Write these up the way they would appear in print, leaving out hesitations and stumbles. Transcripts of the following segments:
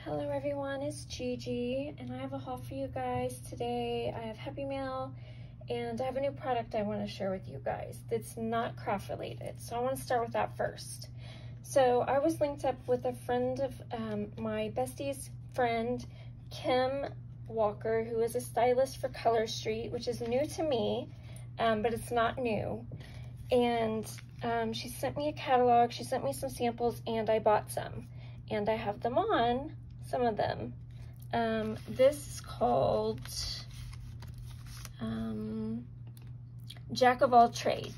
Hello everyone, it's Gigi and I have a haul for you guys today. I have Happy Mail and I have a new product I want to share with you guys that's not craft related. So I want to start with that first. So I was linked up with a friend of my bestie's friend, Kim Walker, who is a stylist for Color Street, which is new to me, but it's not new. And she sent me a catalog, she sent me some samples, and I bought some. And I have them on, some of them. This is called Jack of All Trades.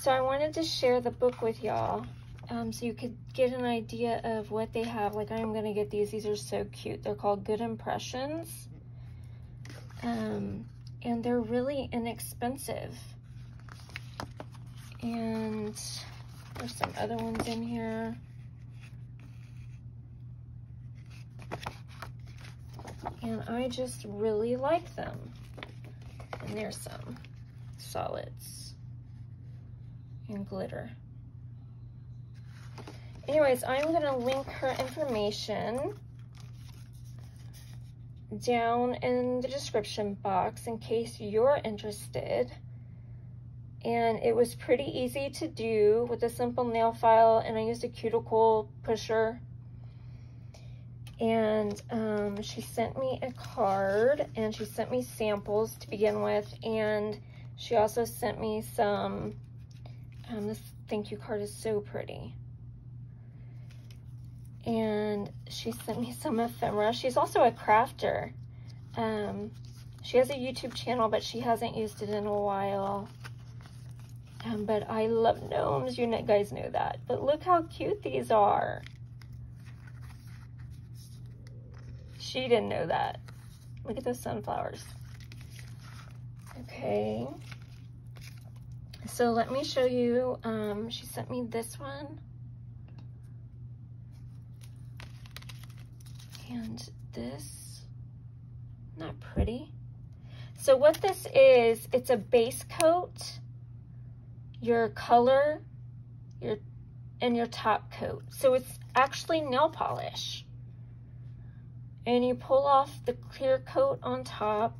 So I wanted to share the book with y'all so you could get an idea of what they have. Like, I'm gonna get these. These are so cute. They're called Good Impressions. And they're really inexpensive. And there's some other ones in here. And I just really like them. And there's some solids and glitter. Anyways, I'm gonna link her information down in the description box in case you're interested. And it was pretty easy to do with a simple nail file, and I used a cuticle pusher. And she sent me a card, and she sent me samples to begin with, and she also sent me some, this thank you card is so pretty. And she sent me some ephemera. She's also a crafter. She has a YouTube channel, but she hasn't used it in a while. But I love gnomes, you guys know that. But look how cute these are. She didn't know that. Look at those sunflowers. Okay. So let me show you. She sent me this one. And this. Not pretty. So what this is, it's a base coat, your color, and your top coat. So it's actually nail polish. And you pull off the clear coat on top,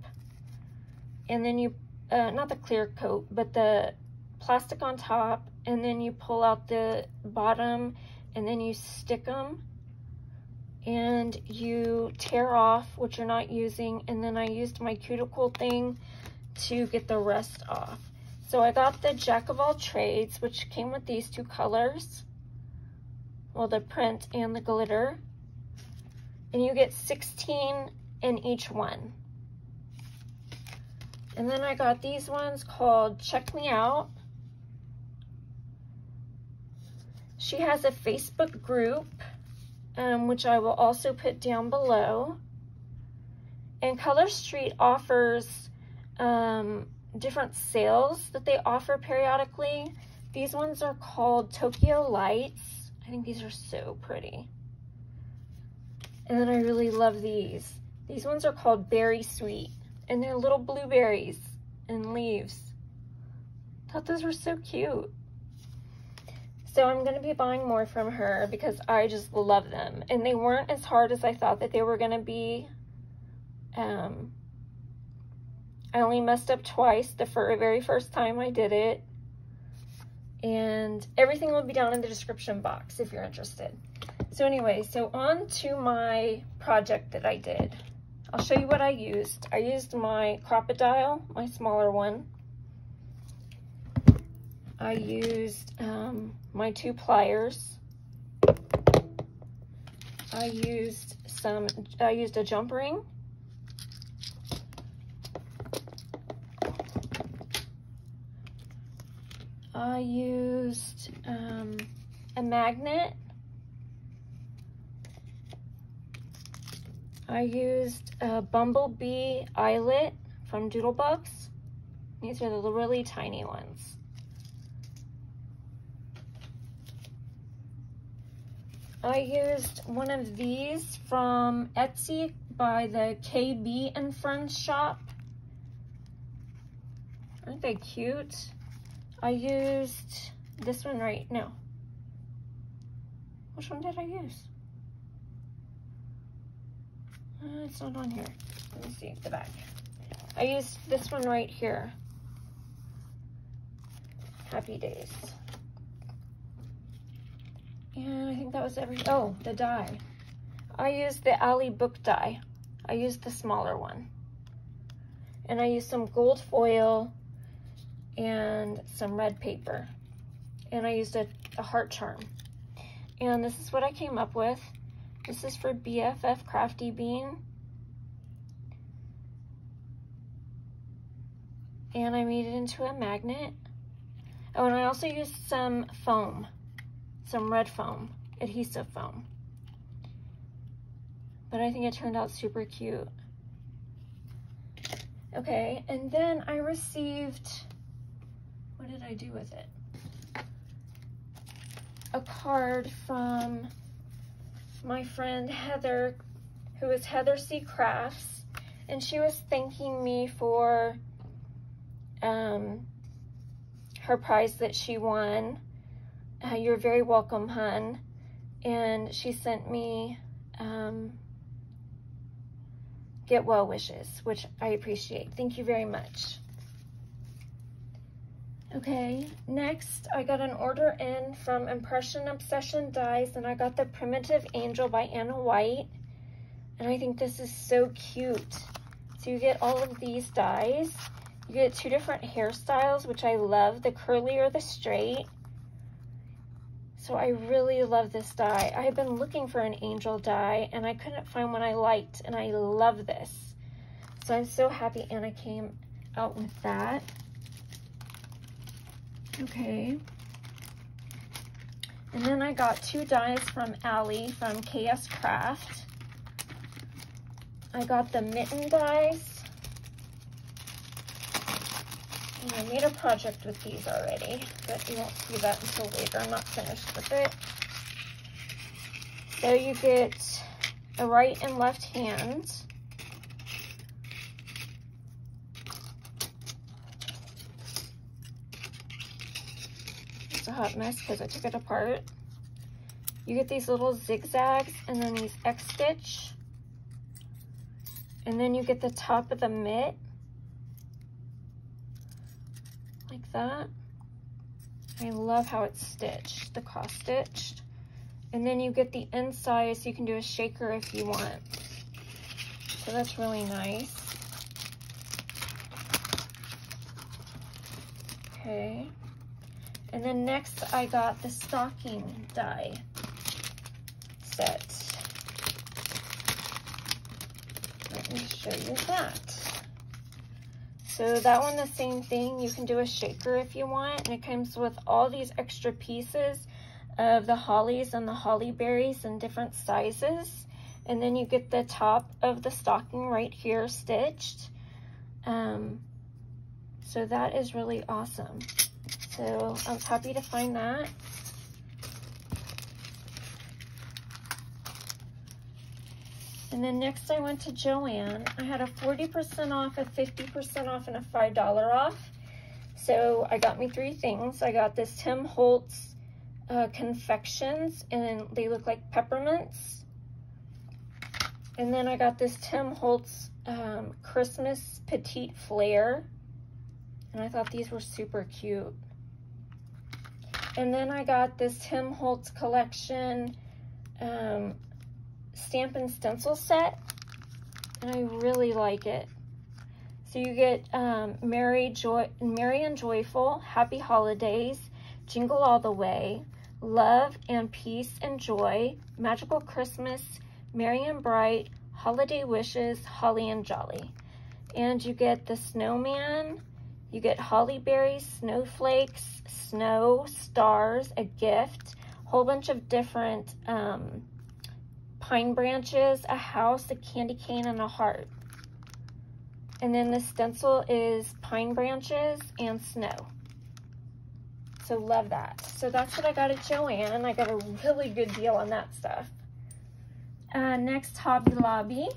and then you, not the clear coat, but the plastic on top, and then you pull out the bottom, and then you stick them, and you tear off what you're not using, and then I used my cuticle thing to get the rest off. So I got the Jack of All Trades, which came with these two colors, well, the print and the glitter. And you get 16 in each one. And then I got these ones called Check Me Out. She has a Facebook group, which I will also put down below. And Color Street offers different sales that they offer periodically. These ones are called Tokyo Lights. I think these are so pretty. And then I really love these. These ones are called Berry Sweet, and they're little blueberries and leaves. Thought those were so cute. So I'm gonna be buying more from her because I just love them. And they weren't as hard as I thought that they were gonna be. I only messed up twice the very first time I did it. And everything will be down in the description box if you're interested. So anyway, so on to my project that I did. I'll show you what I used. I used my Crocodile, my smaller one. I used my 2 pliers. I used a jump ring. I used a magnet. I used a bumblebee eyelet from Doodlebugs. These are the really tiny ones. I used one of these from Etsy by the KB and Friends shop. Aren't they cute? I used this one Which one did I use? It's not on here. Let me see the back. I used this one right here. Happy Days. And I think that was oh, the die. I used the Ali book die. I used the smaller one. And I used some gold foil and some red paper. And I used a heart charm. And this is what I came up with. This is for BFF Crafty Bean. And I made it into a magnet. Oh, and I also used some foam, some red foam, adhesive foam. But I think it turned out super cute. Okay, and then I received, what did I do with it? A card from my friend Heather, who is Heather C. Crafts, and she was thanking me for her prize that she won. You're very welcome, hun. And she sent me get well wishes, which I appreciate. Thank you very much. Okay, next I got an order in from Impression Obsession Dies, and I got the Primitive Angel by Anna White, and I think this is so cute. So you get all of these dies. You get two different hairstyles, which I love, the curly or the straight. So I really love this die. I have been looking for an angel die, and I couldn't find one I liked, and I love this. So I'm so happy Anna came out with that. Okay. And then I got two dies from Ali from KS Craft. I got the mitten dies. And I made a project with these already, but you won't see that until later. I'm not finished with it. So you get a right and left hand. It's a hot mess because I took it apart. You get these little zigzags and then these X stitch. And then you get the top of the mitt. Like that. I love how it's stitched, the cross stitched. And then you get the inside so you can do a shaker if you want. So that's really nice. Okay. And then next I got the stocking die set. Let me show you that. So that one, the same thing. You can do a shaker if you want, and it comes with all these extra pieces of the hollies and the holly berries in different sizes. And then you get the top of the stocking right here stitched. So that is really awesome. So I was happy to find that. And then next I went to JoAnn. I had a 40% off, a 50% off, and a $5 off. So I got me three things. I got this Tim Holtz confections, and they look like peppermints. And then I got this Tim Holtz Christmas Petite Flare. And I thought these were super cute. And then I got this Tim Holtz collection stamp and stencil set, and I really like it. So you get Merry and Joyful, Happy Holidays, Jingle All the Way, Love and Peace and Joy, Magical Christmas, Merry and Bright, Holiday Wishes, Holly and Jolly. And you get the snowman, you get holly berries, snowflakes, snow, stars, a gift, whole bunch of different pine branches, a house, a candy cane, and a heart. And then the stencil is pine branches and snow. So love that. So that's what I got at JoAnn. I got a really good deal on that stuff. Next, Hobby Lobby.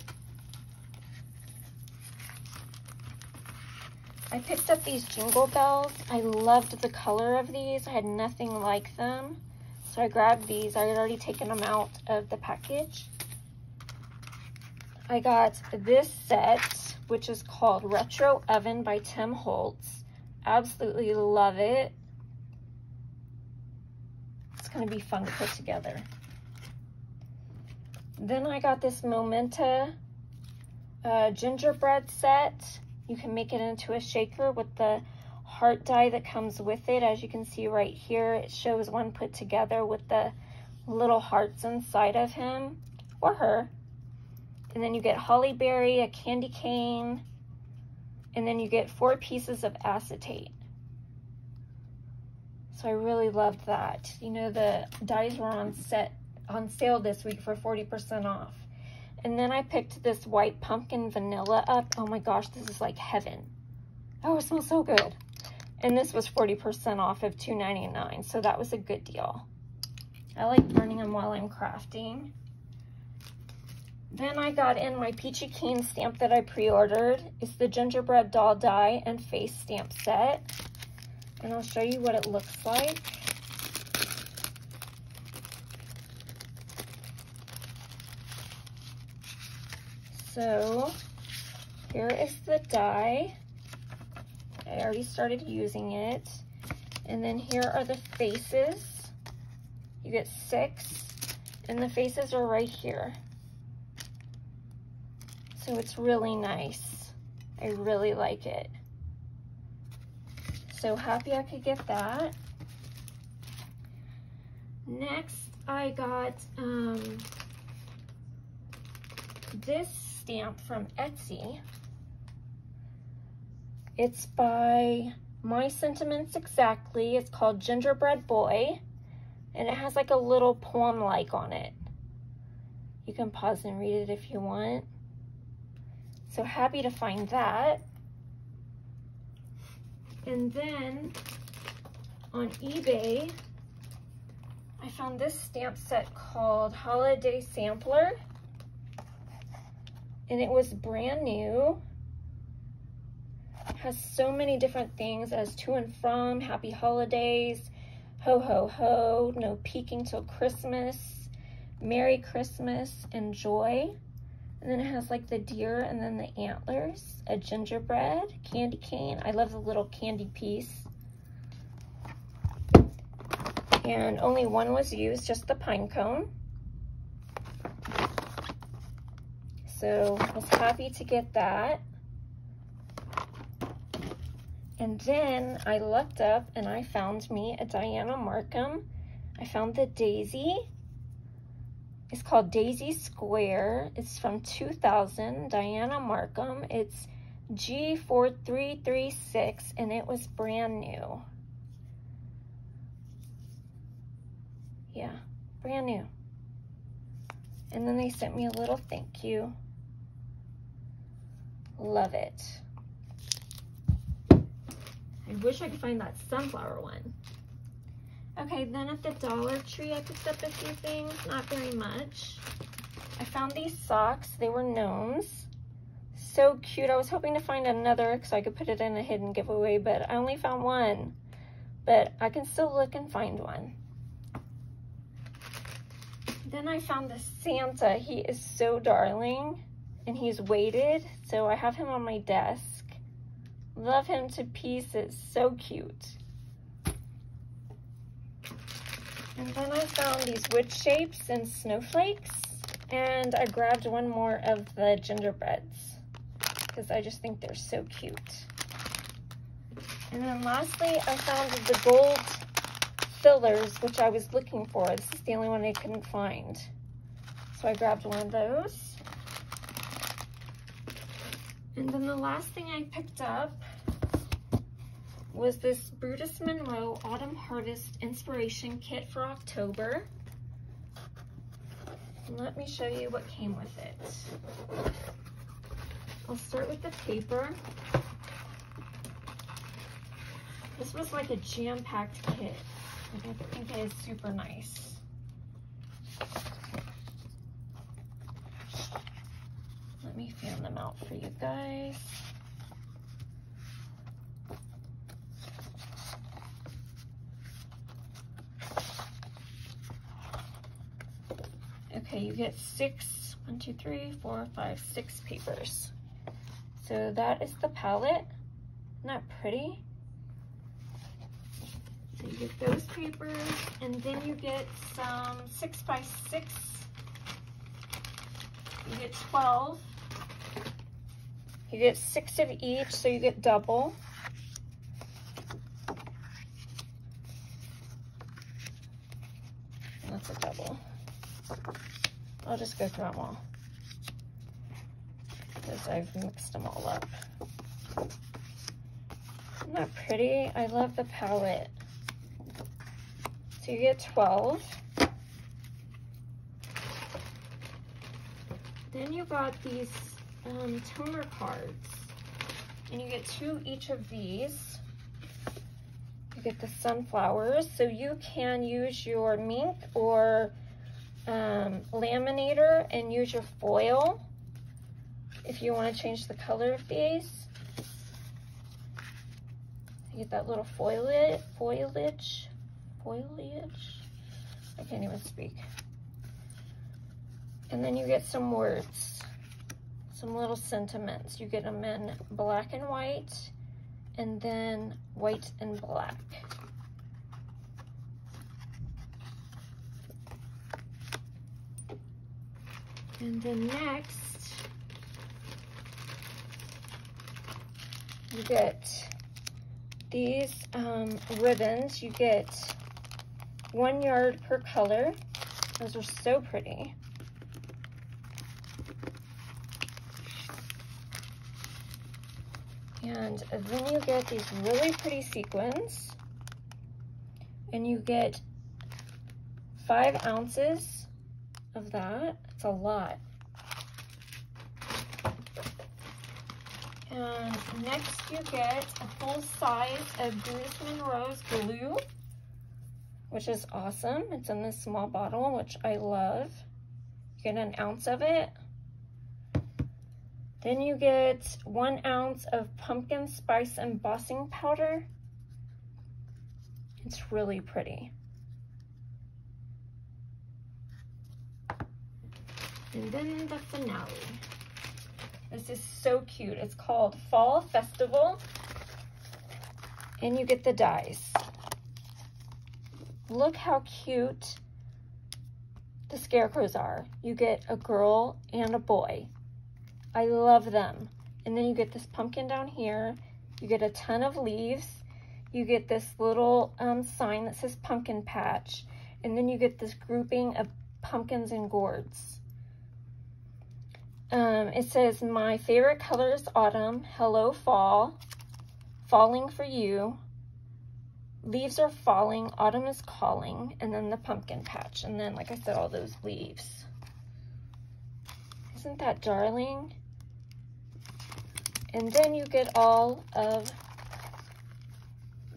I picked up these Jingle Bells. I loved the color of these. I had nothing like them. So I grabbed these. I had already taken them out of the package. I got this set, which is called Retro Oven by Tim Holtz. Absolutely love it. It's going to be fun to put together. Then I got this Momenta gingerbread set. You can make it into a shaker with the heart die that comes with it. As you can see right here, it shows one put together with the little hearts inside of him or her. And then you get holly berry, a candy cane, and then you get 4 pieces of acetate. So I really loved that. You know, the dies were on sale this week for 40% off. And then I picked this white pumpkin vanilla up. Oh my gosh, this is like heaven. Oh, it smells so good. And this was 40% off of $2.99, so that was a good deal. I like burning them while I'm crafting. Then I got in my Peachy Keen stamp that I pre-ordered. It's the gingerbread doll die and face stamp set. And I'll show you what it looks like. So here is the die. I already started using it. And then here are the faces. You get 6, and the faces are right here. So it's really nice. I really like it. So happy I could get that. Next, I got this stamp from Etsy. It's by My Sentiments Exactly. It's called Gingerbread Boy, and it has like a little poem-like on it. You can pause and read it if you want. So happy to find that. And then on eBay, I found this stamp set called Holiday Sampler, and it was brand new. It has so many different things as to and from, happy holidays, ho ho ho, no peeking till Christmas, Merry Christmas, and joy. And then it has like the deer and then the antlers, a gingerbread, candy cane. I love the little candy piece. And only one was used, just the pine cone. So I was happy to get that. And then I looked up and I found me a Diana Markham. I found the daisy. It's called Daisy Square. It's from 2000, Diana Markham. It's G4336, and it was brand new. Yeah, brand new. And then they sent me a little thank you. Love it. I wish I could find that sunflower one. Okay, then at the Dollar Tree, I picked up a few things, not very much. I found these socks. They were gnomes. So cute. I was hoping to find another so I could put it in a hidden giveaway, but I only found one. But I can still look and find one. Then I found this Santa. He is so darling, and he's weighted, so I have him on my desk. Love him to pieces. So cute. And then I found these wood shapes and snowflakes, and I grabbed one more of the gingerbreads because I just think they're so cute. And then lastly, I found the gold fillers, which I was looking for. This is the only one I couldn't find. So I grabbed one of those. And then the last thing I picked up was this Brutus Monroe Autumn Harvest Inspiration Kit for October. Let me show you what came with it. I'll start with the paper. This was like a jam-packed kit. I think it is super nice. Let me fan them out for you guys. Okay, you get 6 1, 2, 3, 4, 5, 6 papers. So that is the palette. Isn't that pretty? So you get those papers, and then you get some 6 by 6. You get 12. You get 6 of each, so you get double. And that's a double. I'll just go through them all, because I've mixed them all up. Isn't that pretty? I love the palette. So you get 12. Then you got these toner cards, and you get 2 each of these. You get the sunflowers, so you can use your Mink or laminator and use your foil if you want to change the color of these. You get that little foliage. I can't even speak. And then you get some words, some little sentiments. You get them in black and white, and then white and black. And then next, you get these ribbons. You get 1 yard per color. Those are so pretty. And then you get these really pretty sequins, and you get 5 ounces of that. It's a lot. And next you get a full size of Brutus Monroe's glue, which is awesome. It's in this small bottle, which I love. You get an ounce of it. Then you get 1 ounce of pumpkin spice embossing powder. It's really pretty. And then the finale. This is so cute. It's called Fall Festival. And you get the dies. Look how cute the scarecrows are. You get a girl and a boy. I love them. And then you get this pumpkin down here. You get a ton of leaves. You get this little sign that says pumpkin patch. And then you get this grouping of pumpkins and gourds. It says, my favorite color is autumn. Hello, fall. Falling for you. Leaves are falling. Autumn is calling. And then the pumpkin patch. And then, like I said, all those leaves. Isn't that darling? And then you get all of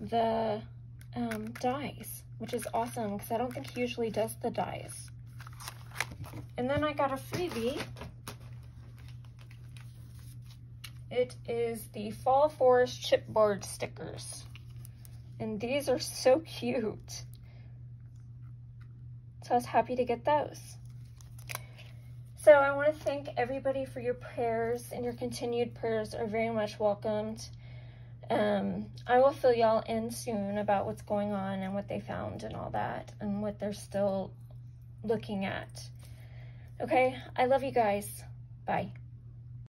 the dies, which is awesome because I don't think he usually does the dies. And then I got a freebie. It is the Fall Forest chipboard stickers. And these are so cute. So I was happy to get those. So I want to thank everybody for your prayers, and your continued prayers are very much welcomed. I will fill y'all in soon about what's going on and what they found and all that, and what they're still looking at. Okay, I love you guys. Bye.